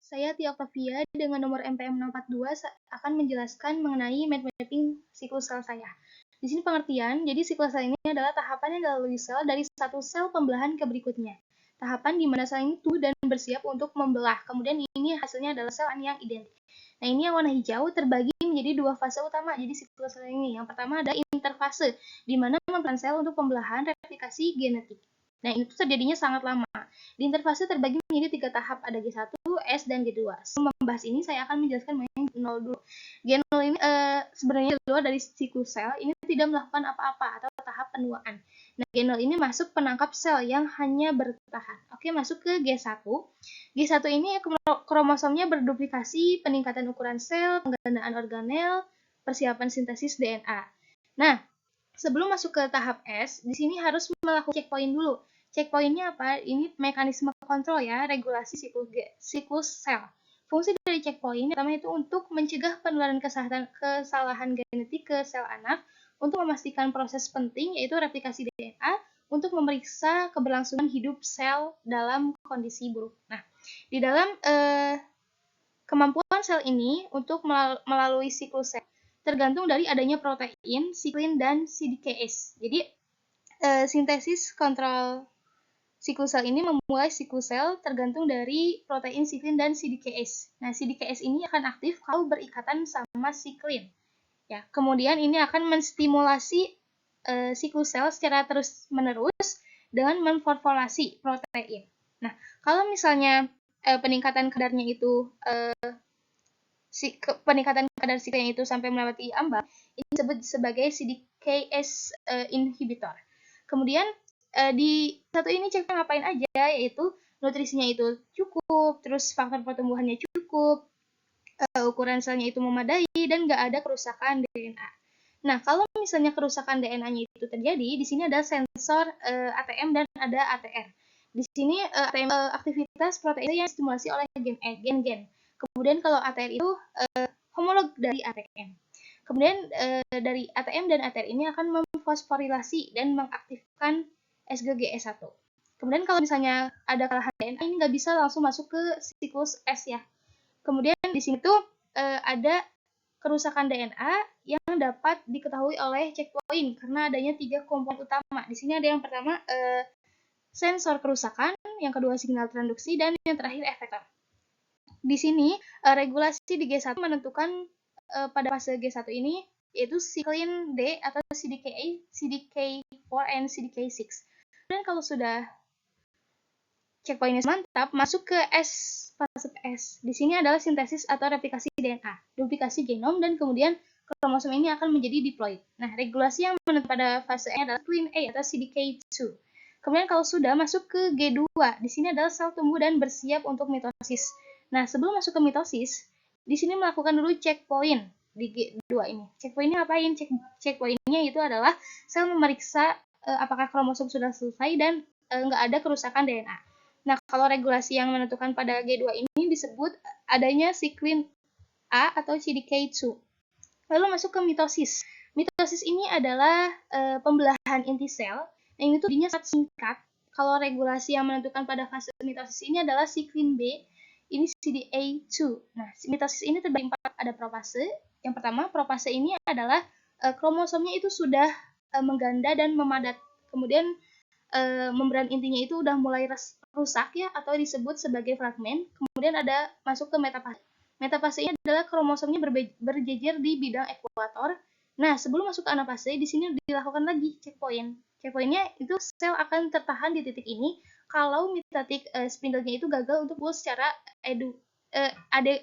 Saya Tia Octavia dengan nomor MPM 642 akan menjelaskan mengenai mind mapping siklus sel saya. Di sini pengertian, jadi siklus sel ini adalah tahapan yang dilalui sel dari satu sel pembelahan ke berikutnya. Tahapan di mana sel ini tumbuh dan bersiap untuk membelah. Kemudian ini hasilnya adalah sel yang identik. Nah, ini yang warna hijau terbagi menjadi dua fase utama. Jadi siklus sel ini, yang pertama ada interfase, di mana memperan sel untuk pembelahan replikasi genetik. Nah, itu terjadinya sangat lama. Di interfase terbagi menjadi 3 tahap, ada G1, S, dan G2. Sebelum membahas ini, saya akan menjelaskan mengenai G0 dulu. G0 ini sebenarnya keluar dari siklus sel, ini tidak melakukan apa-apa atau tahap penuaan. Nah, G0 ini masuk penangkap sel yang hanya bertahan. Oke, masuk ke G1. G1 ini kromosomnya berduplikasi, peningkatan ukuran sel, penggandaan organel, persiapan sintesis DNA. Nah, sebelum masuk ke tahap S, di sini harus melakukan checkpoint dulu. Checkpointnya apa? Ini mekanisme kontrol ya, regulasi siklus sel. Fungsi dari checkpoint pertama itu untuk mencegah penularan kesalahan genetik ke sel anak, untuk memastikan proses penting yaitu replikasi DNA, untuk memeriksa keberlangsungan hidup sel dalam kondisi buruk. Nah, di dalam kemampuan sel ini untuk melalui siklus sel tergantung dari adanya protein, siklin, dan CDKS. Jadi, sintesis kontrol siklus sel ini memulai siklus sel tergantung dari protein, siklin, dan CDKS. Nah, CDKS ini akan aktif kalau berikatan sama siklin. Ya, kemudian ini akan menstimulasi siklus sel secara terus-menerus dengan memfosforasi protein. Nah, kalau misalnya peningkatan kadarnya itu peningkatan kadar siklin itu sampai melewati ambang, ini disebut sebagai CDKS inhibitor. Kemudian di satu ini cek ngapain aja, yaitu nutrisinya itu cukup, terus faktor pertumbuhannya cukup, ukuran selnya itu memadai, dan nggak ada kerusakan DNA. Nah, kalau misalnya kerusakan DNA-nya itu terjadi, di sini ada sensor ATM dan ada ATR. Di sini ATM aktivitas protein yang stimulasi oleh gen-gen. Kemudian kalau ATR itu homolog dari ATM. Kemudian dari ATM dan ATR ini akan memfosforilasi dan mengaktifkan SGGS1. Kemudian kalau misalnya ada kesalahan DNA, ini nggak bisa langsung masuk ke siklus S ya. Kemudian di sini tuh ada kerusakan DNA yang dapat diketahui oleh checkpoint karena adanya 3 komponen utama. Di sini ada yang pertama sensor kerusakan, yang kedua signal transduksi, dan yang terakhir efektor. Di sini regulasi di G1 menentukan pada fase G1 ini yaitu siklin D atau CDK4 and CDK6. Dan kalau sudah checkpointnya mantap, masuk ke S, fase S. Di sini adalah sintesis atau replikasi DNA, duplikasi genom, dan kemudian kromosom ini akan menjadi diploid. Nah, regulasi yang menentukan pada fase E adalah siklin A atau CDK2. Kemudian kalau sudah masuk ke G2, di sini adalah sel tumbuh dan bersiap untuk mitosis. Nah, sebelum masuk ke mitosis, di sini melakukan dulu checkpoint di G2 ini. Checkpointnya apain? Checkpointnya itu adalah sel memeriksa apakah kromosom sudah selesai dan nggak ada kerusakan DNA. Nah, kalau regulasi yang menentukan pada G2 ini disebut adanya siklin A atau CDK2. Lalu masuk ke mitosis. Mitosis ini adalah pembelahan inti sel. Nah, ini tuh jadinya sangat singkat. Kalau regulasi yang menentukan pada fase mitosis ini adalah siklin B, ini CDA2. Nah, mitosis ini terbagi 4, ada profase. Yang pertama, profase ini adalah kromosomnya itu sudah mengganda dan memadat. Kemudian membran intinya itu udah mulai rusak ya, atau disebut sebagai fragmen. Kemudian ada masuk ke metafase. Metafase ini adalah kromosomnya berjejer di bidang ekuator. Nah, sebelum masuk ke anafase, di sini dilakukan lagi checkpoint. Checkpointnya itu sel akan tertahan di titik ini kalau mitotik spindlenya itu gagal untuk secara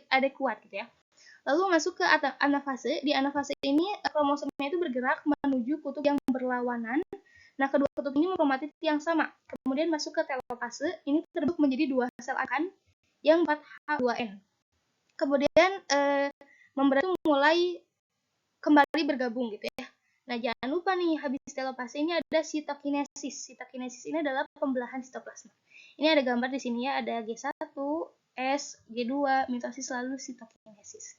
adekuat gitu ya. Lalu masuk ke anafase. Di anafase ini kromosomnya itu bergerak menuju kutub yang berlawanan. Nah, kedua kutub ini memperoleh titik yang sama. Kemudian masuk ke telopase, ini terbentuk menjadi 2 sel akan yang 4H2N. Kemudian membran itu mulai kembali bergabung gitu ya. Nah, jangan lupa nih, habis telopase ini ada sitokinesis. Sitokinesis ini adalah pembelahan sitoplasma. Ini ada gambar di sini ya, ada G1, S, G2, mitosis, lalu sitokinesis.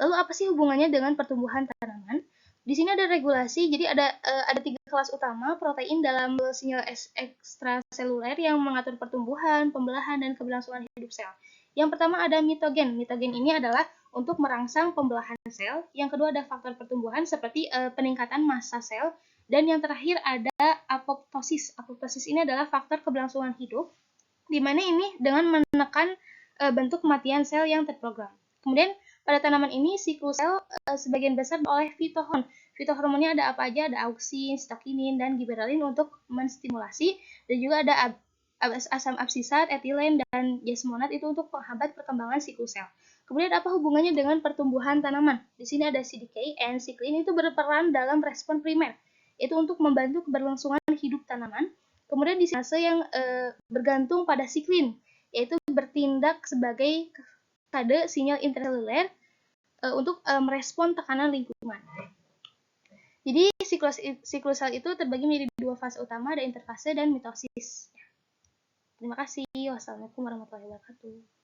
Lalu apa sih hubungannya dengan pertumbuhan tanaman? Di sini ada regulasi, jadi ada 3 kelas utama protein dalam sinyal ekstraseluler yang mengatur pertumbuhan, pembelahan, dan keberlangsungan hidup sel. Yang pertama ada mitogen. Mitogen ini adalah untuk merangsang pembelahan sel. Yang kedua ada faktor pertumbuhan seperti peningkatan massa sel. Dan yang terakhir ada apoptosis. Apoptosis ini adalah faktor keberlangsungan hidup, di mana ini dengan menekan bentuk kematian sel yang terprogram. Kemudian pada tanaman ini siklus sel sebagian besar oleh fitohormon. Fitohormonnya ada apa aja? Ada auksin, sitokinin, dan giberelin untuk menstimulasi, dan juga ada asam absisat, etilen, dan jasmonat itu untuk menghambat perkembangan siklus sel. Kemudian apa hubungannya dengan pertumbuhan tanaman? Di sini ada CDK and siklin itu berperan dalam respon primer, itu untuk membantu keberlangsungan hidup tanaman. Kemudian di fase yang bergantung pada siklin, yaitu bertindak sebagai kode sinyal intraseluler untuk merespon tekanan lingkungan. Jadi siklus sel itu terbagi menjadi dua fase utama, ada interfase dan mitosis. Terima kasih. Wassalamualaikum warahmatullahi wabarakatuh.